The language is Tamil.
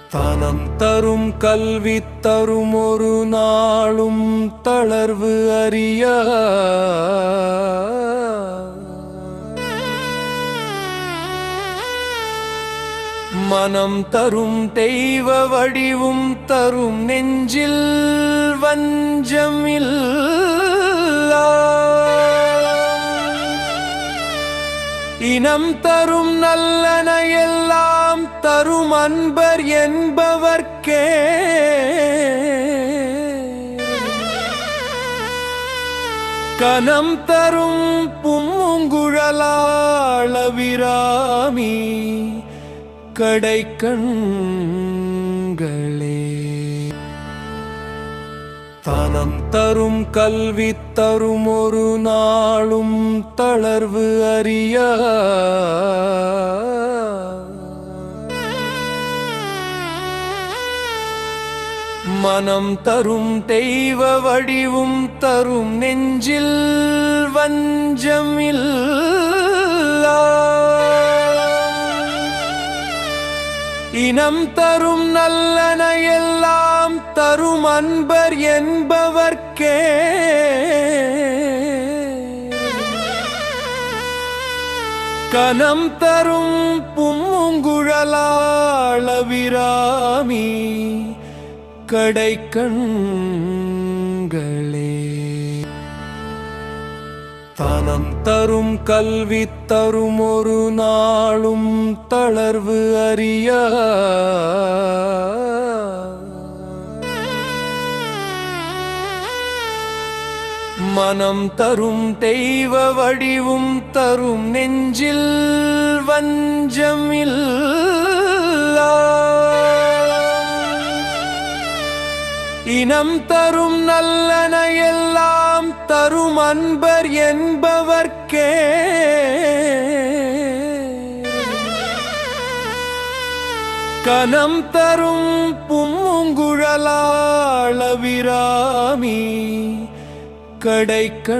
தனம் தரும் கல்வி தரும் ஒரு நாளும் தளர்வு அறிய மனம் தரும் தெய்வ வடிவும் தரும் நெஞ்சில் வஞ்சமில்லா இனம் தரும் நல்லன எல்லாம் தரும் அன்பர் என்பவர்க்கே கனம் தரும் பூங்குழலாளவிராமி கடைக்கண்களே தனம் தரும் கல்வி தரும் ஒரு நாளும் தளர்வு அறிய மனம் தரும் தெய்வ வடிவும் தரும் நெஞ்சில் வஞ்சமில்லா இனம் தரும் நல்லன எல்லாம் தரும் அன்பர் என்பவர்க்கே கனம் தரும் பூங்குழலாளவிராமி கடைக்கண்களே தனம் தரும் கல்வி தரும் ஒரு நாளும் தளர்வு அறிய மனம் தரும் தெய்வ வடிவும் தரும் நெஞ்சில் வஞ்சமில்லா இனம் தரும் நல்லன எல்லாம் தரும் அன்பர் என்பவர்க்கே கனம் தரும் பூங்குழலாளவிராமி கடைக்கண்களே